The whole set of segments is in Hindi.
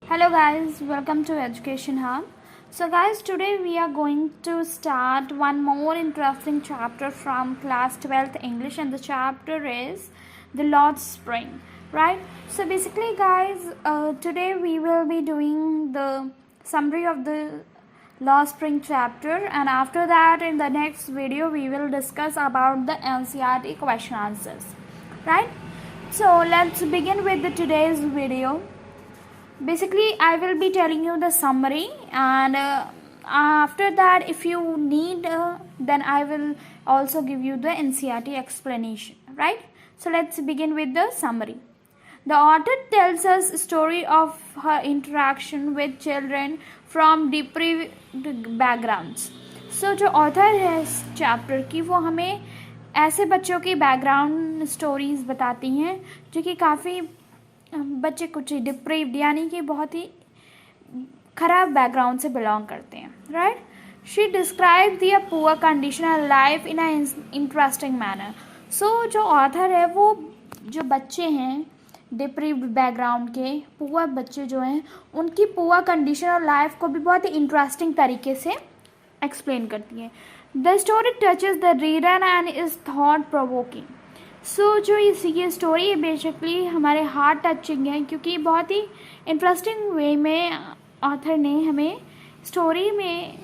Hello guys, welcome to Education Hub. So guys, today we are going to start one more interesting chapter from class 12th English, and the chapter is the Lord's Spring, right? So basically guys, today we will be doing the summary of the Lord's Spring chapter, and after that in the next video we will discuss about the NCERT question answers, right? So let's begin with today's video. Basically I will be telling you the summary, and after that if you need then I will also give you the NCERT explanation, right? So let's begin with the summary. The author tells us a story of her interaction with children from deprived backgrounds. So जो author है इस chapter की वो हमें ऐसे बच्चों की background stories बताती हैं जो कि काफ़ी बच्चे कुछ डिप्रेव्ड यानी कि बहुत ही ख़राब बैकग्राउंड से बिलोंग करते हैं, right? She describe the a poor condition of life in a interesting manner. So जो ऑथर है वो जो बच्चे हैं डिप्रेव्ड बैकग्राउंड के पुअर बच्चे जो हैं उनकी पुअर कंडीशन और लाइफ को भी बहुत ही इंटरेस्टिंग तरीके से एक्सप्लेन करती है. The story touches the reader and is thought provoking. So जो ये स्टोरी बेसिकली हमारे हार्ट टचिंग है क्योंकि बहुत ही इंटरेस्टिंग वे में ऑथर ने हमें स्टोरी में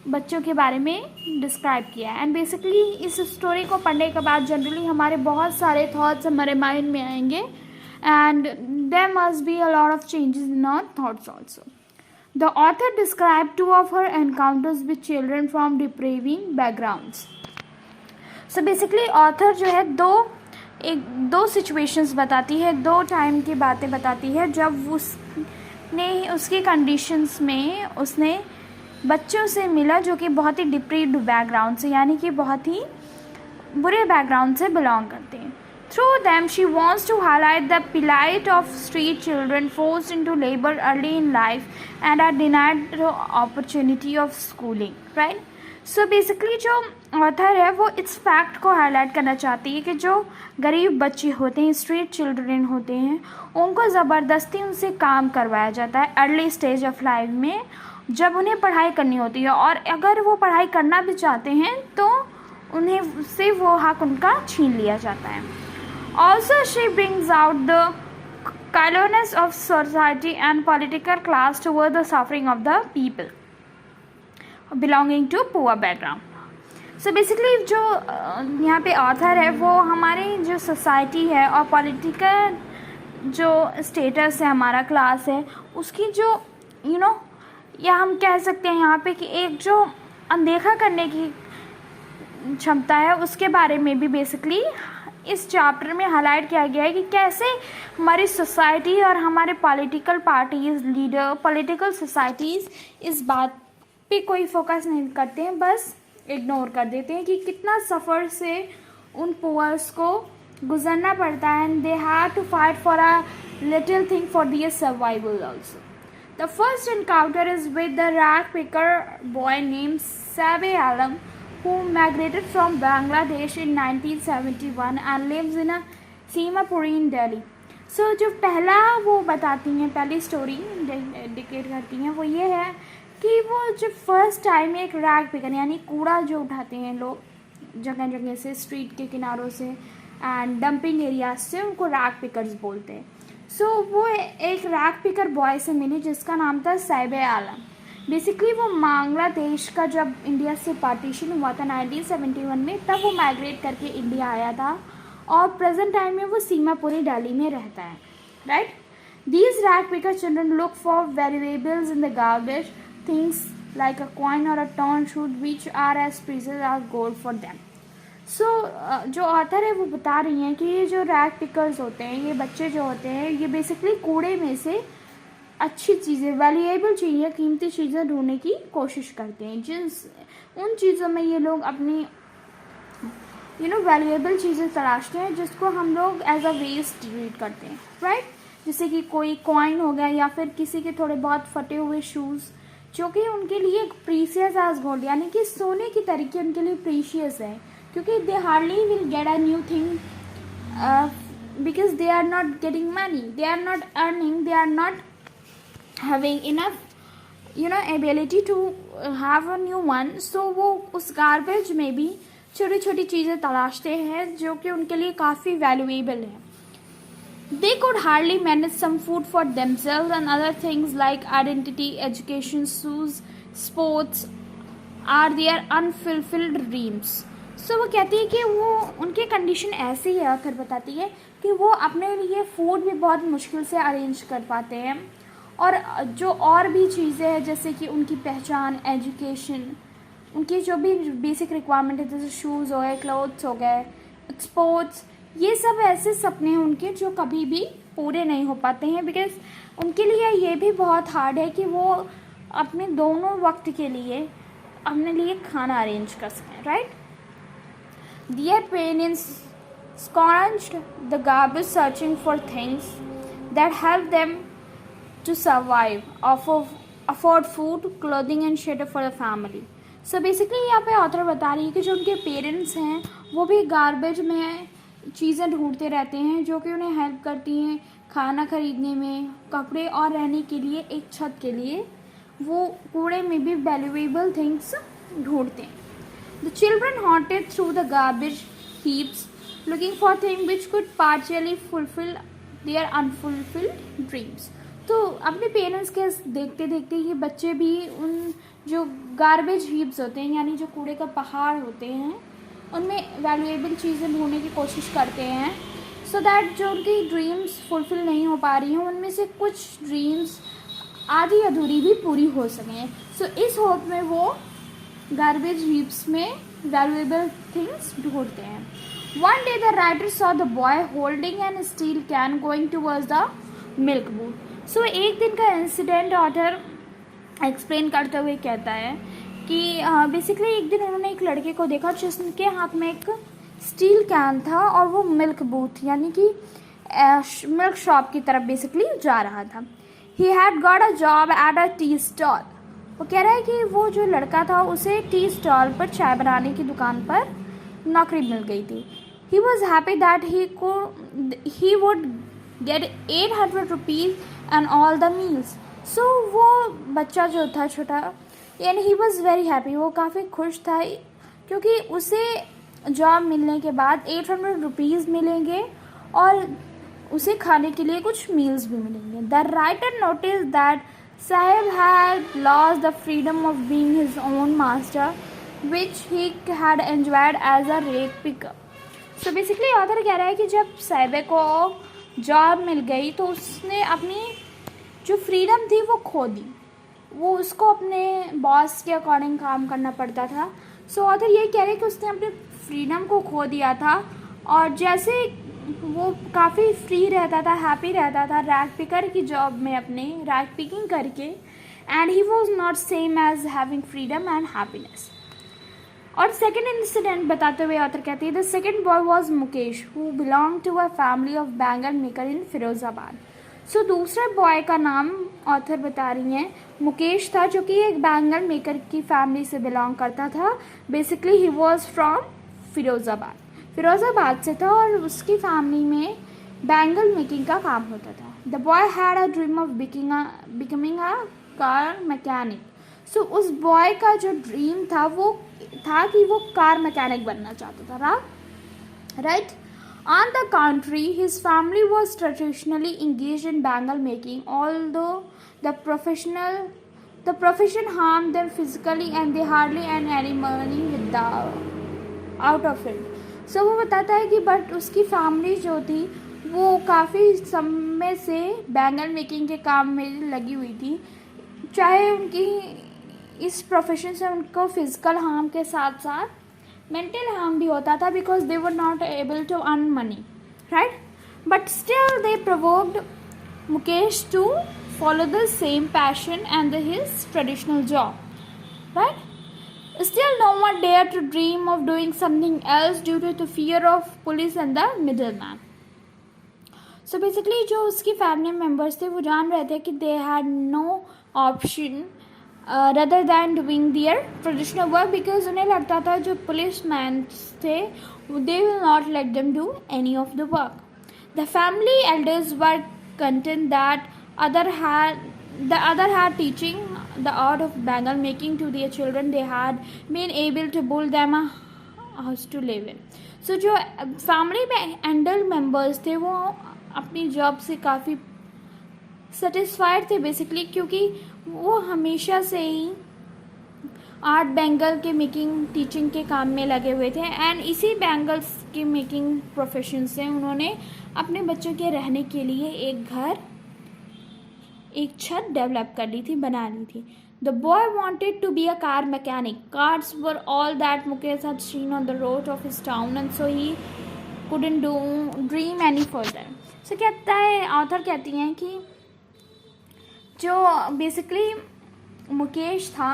बच्चों के बारे में डिस्क्राइब किया है. एंड बेसिकली इस स्टोरी को पढ़ने के बाद जनरली हमारे बहुत सारे थॉट्स हमारे माइंड में आएंगे, and there must be a lot of changes in our thoughts also. The author describe two of her encounters with children from depriving backgrounds. So basically author जो है दो सिचुएशंस बताती है, दो टाइम की बातें बताती है जब उसने उसकी कंडीशंस में उसने बच्चों से मिला जो कि बहुत ही डिप्रेव्ड बैकग्राउंड से यानी कि बहुत ही बुरे बैकग्राउंड से बिलोंग करते हैं. Through them she wants to highlight the plight of street children forced into labour early in life and are denied the opportunity of schooling, right? So basically जो ऑथर है वो इस फैक्ट को हाईलाइट करना चाहती है कि जो गरीब बच्चे होते हैं, स्ट्रीट चिल्ड्रन होते हैं, उनको ज़बरदस्ती उनसे काम करवाया जाता है अर्ली स्टेज ऑफ लाइफ में जब उन्हें पढ़ाई करनी होती है, और अगर वो पढ़ाई करना भी चाहते हैं तो उन्हें उससे वो हक उनका छीन लिया जाता है. Also she brings out the callousness of society and political class toward the suffering of the people belonging to poor background. So basically जो यहाँ पे ऑथर है वो हमारी जो सोसाइटी है और पॉलिटिकल जो स्टेटस है, हमारा क्लास है, उसकी जो या हम कह सकते हैं यहाँ पे कि एक जो अनदेखा करने की क्षमता है उसके बारे में भी बेसिकली इस चैप्टर में हाईलाइट किया गया है कि कैसे हमारी सोसाइटी और हमारे political parties leader political societies इस बात पे कोई फोकस नहीं करते हैं, बस इग्नोर कर देते हैं कि कितना सफ़र से उन पुअर्स को गुजरना पड़ता है, and they have to fight for a little thing for their survival also. The first encounter is with the rag picker boy name Saheb Alam who migrated from Bangladesh in 1971 and lives in a Simapuri in Delhi. So जो पहला वो बताती हैं, पहली स्टोरी इंडिकेट करती हैं वो ये है कि वो जो फर्स्ट टाइम एक रैग पिकर यानी कूड़ा जो उठाते हैं लोग जगह जगह से, स्ट्रीट के किनारों से एंड डंपिंग एरियाज से, उनको रैग पिकर्स बोलते हैं. सो वो एक रैग पिकर बॉय से मिली जिसका नाम था सैबे आलम. बेसिकली वो बांग्लादेश का जब इंडिया से पार्टीशन हुआ था 1971 में, तब वो माइग्रेट करके इंडिया आया था और प्रेजेंट टाइम में वो सीमापुरी दिल्ली में रहता है, right? These rag picker children look for valuables in the garbage things like a coin or a torn shoot which are as precious as gold for them. So जो ऑथर है वो बता रही हैं कि ये जो रैग पिकर्स होते हैं, ये बच्चे जो होते हैं, ये बेसिकली कूड़े में से अच्छी चीज़ें, वैल्यूएबल चीज़ें, कीमती चीज़ें ढूंढने की कोशिश करते हैं. उन चीज़ों में ये लोग अपनी वैल्यूएबल चीज़ें तलाशते हैं जिसको हम लोग एज अ वेस्ट ट्रीट करते हैं, राइट? जैसे कि कोई कॉइन हो गया या फिर किसी के थोड़े बहुत फटे हुए शूज़ जो कि उनके लिए प्रीशियस एज गोल्ड यानी कि सोने की तरीके उनके लिए प्रीशियस है, क्योंकि they hardly will get a new thing because they are not getting money, they are not earning, they are not having enough ability to have a new one, so वो उस गार्बेज में भी छोटी छोटी चीज़ें तलाशते हैं जो कि उनके लिए काफ़ी वैल्यूएबल है. They could hardly manage some food for themselves, and other things like identity, education, shoes, sports are their unfulfilled dreams. So वो कहती है कि वो उनकी कंडीशन ऐसी है, आखिर बताती है कि वो अपने लिए फूड भी बहुत मुश्किल से अरेंज कर पाते हैं, और जो और भी चीज़ें हैं जैसे कि उनकी पहचान, एजुकेशन, उनकी जो भी बेसिक रिक्वायरमेंट है जैसे शूज़ हो गए, क्लोथ्स हो गए, स्पोर्ट्स, ये सब ऐसे सपने हैं उनके जो कभी भी पूरे नहीं हो पाते हैं, बिकॉज उनके लिए ये भी बहुत हार्ड है कि वो अपने दोनों वक्त के लिए अपने लिए खाना अरेंज कर सकें, right. Their parents scrounged the garbage searching for things that help them to survive, afford food, clothing and shelter for the family. So basically यहाँ पे ऑथर बता रही है कि जो उनके पेरेंट्स हैं वो भी गार्बेज में चीज़ें ढूंढते रहते हैं जो कि उन्हें हेल्प करती हैं खाना खरीदने में, कपड़े और रहने के लिए, एक छत के लिए. वो कूड़े में भी वैल्यूएबल थिंग्स ढूंढते हैं. The children haunted through the garbage heaps, looking for things which could partially fulfill their unfulfilled dreams. तो अपने पेरेंट्स के देखते देखते ये बच्चे भी उन जो गार्बेज हीप्स होते हैं यानी जो कूड़े का पहाड़ होते हैं उनमें वैल्यूएबल चीज़ें ढूंढने की कोशिश करते हैं, सो दैट जो उनकी ड्रीम्स फुलफिल नहीं हो पा रही हैं उनमें से कुछ ड्रीम्स आधी अधूरी भी पूरी हो सकें. सो इस होप में वो गार्बेज हीप्स में वैल्यूएबल थिंग्स ढूंढते हैं. One day the writer saw the boy holding an steel can going towards the milk booth. So एक दिन का इंसिडेंट ऑथर एक्सप्लेन करते हुए कहता है कि बेसिकली एक दिन उन्होंने एक लड़के को देखा जिसके हाथ में एक स्टील कैन था और वो मिल्क बूथ यानी कि मिल्क शॉप की तरफ बेसिकली जा रहा था. He had got a job at a tea stall. वो कह रहा है कि वो जो लड़का था उसे टी स्टॉल पर चाय बनाने की दुकान पर नौकरी मिल गई थी. He was happy that he would get 800 rupees and all the meals. So वो बच्चा जो था छोटा यानी ही वॉज वेरी हैप्पी, वो काफ़ी खुश था क्योंकि उसे जॉब मिलने के बाद 800 रुपीज़ मिलेंगे और उसे खाने के लिए कुछ मील्स भी मिलेंगे. The writer notice that Sahib had lost the freedom of being his own master, which he had enjoyed as a rake picker. So basically author कह रहा है कि जब साहिब को जॉब मिल गई तो उसने अपनी जो फ्रीडम थी वो खो दी. वो उसको अपने बॉस के अकॉर्डिंग काम करना पड़ता था. सो ऑथर ये कह रहे हैं कि उसने अपने फ्रीडम को खो दिया था और जैसे वो काफ़ी फ्री रहता था, हैप्पी रहता था रैक पिकर की जॉब में अपने रैक पिकिंग करके, and he was not same as having freedom and happiness. और सेकेंड इंसिडेंट बताते हुए ऑथर कहती है the second boy was Mukesh who belong to a family of bangle maker in Firozabad. So दूसरे बॉय का नाम ऑथर बता रही हैं मुकेश था जो कि एक बैंगल मेकर की फैमिली से बिलोंग करता था. Basically he was from Firozabad से था और उसकी फैमिली में बैंगल मेकिंग का काम होता था. The boy had a dream of becoming a car mechanic. So उस बॉय का जो ड्रीम था वो था कि वो कार मैकेनिक बनना चाहता था, right. On the contrary, his family was traditionally engaged in bangle making, although the profession harmed them physically and they hardly earned any money out of it. So वो बताता है कि बट उसकी फैमिली जो थी वो काफ़ी समय से बैंगल मेकिंग के काम में लगी हुई थी, चाहे उनकी इस प्रोफेशन से उनको फिजिकल हार्म के साथ साथ mental harm भी होता था because they were not able to earn money, right? But still they provoked Mukesh to follow the same passion and his traditional job, right? Still no one dared to dream of doing something else due to the fear of police and the middleman. So basically जो उसकी family members थे वो जान रहे थे कि they had no option rather than doing their traditional work because उन्हें लगता था जो policemen थे they will not let them do any of the work. The family elders were content that other had the other had teaching the art of Bengal, making to their children. They had been able to build them a house to live in. So जो फैमिली में एडल्ट मेंबर्स थे वो अपनी जॉब से काफ़ी सेटिस्फाइड थे बेसिकली, क्योंकि वो हमेशा से ही आर्ट बैंगल के मेकिंग टीचिंग के काम में लगे हुए थे. एंड इसी बैंगल्स के मेकिंग प्रोफेशन से उन्होंने अपने बच्चों के रहने के लिए एक घर, एक छत डेवलप कर ली थी, बना ली थी. The boy wanted to be a car mechanic. Cars were all that Mukesh had seen on the road of his town and so he couldn't do dream any further. So कहता है, ऑथर कहती हैं कि जो बेसिकली मुकेश था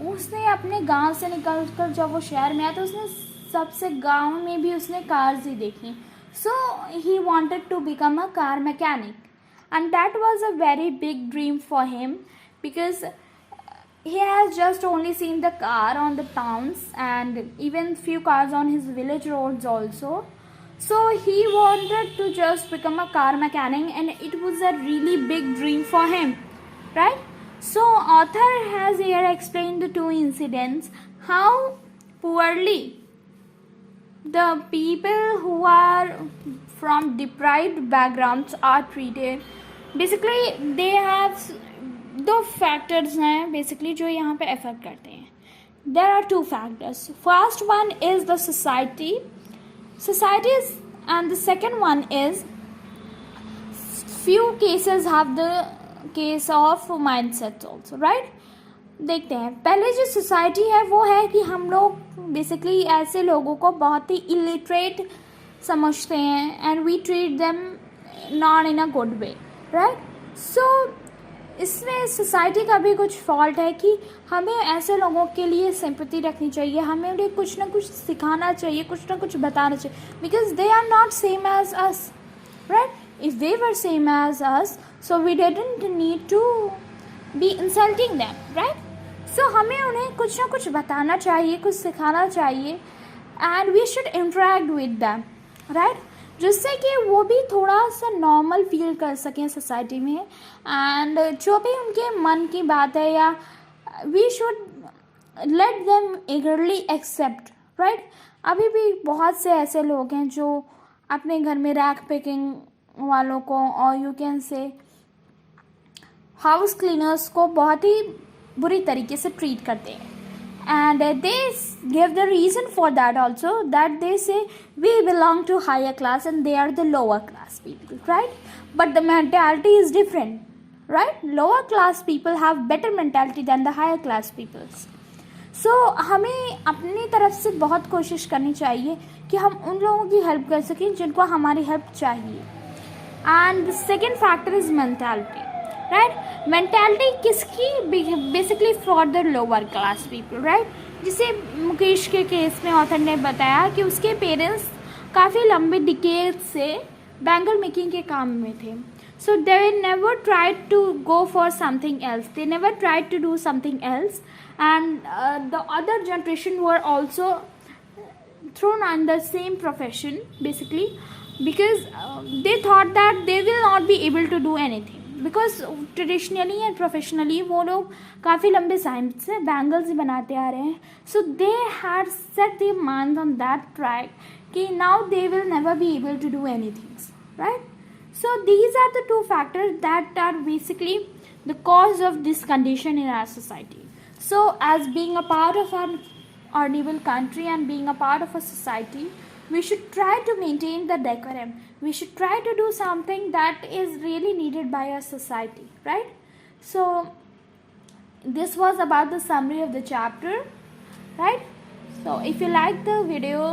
उसने अपने गांव से निकलकर जब वो शहर में आया तो उसने सबसे गांव में भी उसने कार्स ही देखी. So he wanted to become a car mechanic and that was a very big dream for him because he has just only seen the car on the towns and even few cars on his village roads also. So he wanted to just become a car mechanic and it was a really big dream for him, right? So author has here explained the two incidents, how poorly the people who are from deprived backgrounds are treated. Basically they have दो फैक्टर्स हैं बेसिकली जो यहाँ पे अफेक्ट करते हैं. There are two factors. First one is the societies and the second one is few cases have the case of mindsets also, right? देखते हैं. पहले जो सोसाइटी है वो है कि हम लोग बेसिकली ऐसे लोगों को बहुत ही इलिटरेट समझते हैं and we treat them not in a good way, right? So इसमें सोसाइटी का भी कुछ फॉल्ट है कि हमें ऐसे लोगों के लिए सिंपैथी रखनी चाहिए, हमें उन्हें कुछ ना कुछ सिखाना चाहिए, कुछ ना कुछ बताना चाहिए, because they are not same as us, right? If they were same as us so we didn't need to be insulting them, right? So हमें उन्हें कुछ ना कुछ बताना चाहिए, कुछ सिखाना चाहिए and we should interact with them, right? जिससे कि वो भी थोड़ा सा नॉर्मल फील कर सकें सोसाइटी में एंड जो भी उनके मन की बात है या we should let them eagerly accept, right? अभी भी बहुत से ऐसे लोग हैं जो अपने घर में रैक पिकिंग वालों को और you can say house cleaners को बहुत ही बुरी तरीके से ट्रीट करते हैं. And they give the reason for that also, that they say we belong to higher class and they are the lower class people, right? But the mentality is different, right? Lower class people have better mentality than the higher class peoples. So हमें अपनी तरफ से बहुत कोशिश करनी चाहिए कि हम उन लोगों की हेल्प कर सकें जिनको हमारी हेल्प चाहिए. And the second factor is mentality, right? Mentality किसकी? Basically for the lower class people, right? जिसे मुकेश के केस में ऑथर ने बताया कि उसके पेरेंट्स काफ़ी लंबे डिकेड से बैंगल मेकिंग के काम में थे. So they never tried to go for something else, they never tried to do something else and the other generation were also thrown on the same profession basically because they thought that they will not be able to do anything. Because traditionally and professionally वो लोग काफ़ी लंबे टाइम से बैंगल्स ही बनाते आ रहे हैं. So they had set their mind on that track कि now they will never be able to do any things, right? So these are the two factors that are basically the cause of this condition in our society. So as being a part of our honorable country and being a part of a society, we should try to maintain the decorum. We should try to do something that is really needed by our society, right? So this was about the summary of the chapter, right? So if you like the video,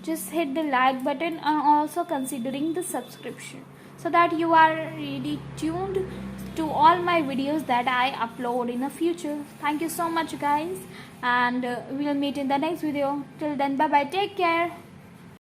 just hit the like button and also considering the subscription so that you are really tuned to all my videos that I upload in the future. Thank you so much guys, and we'll meet in the next video. Till then, bye bye, take care.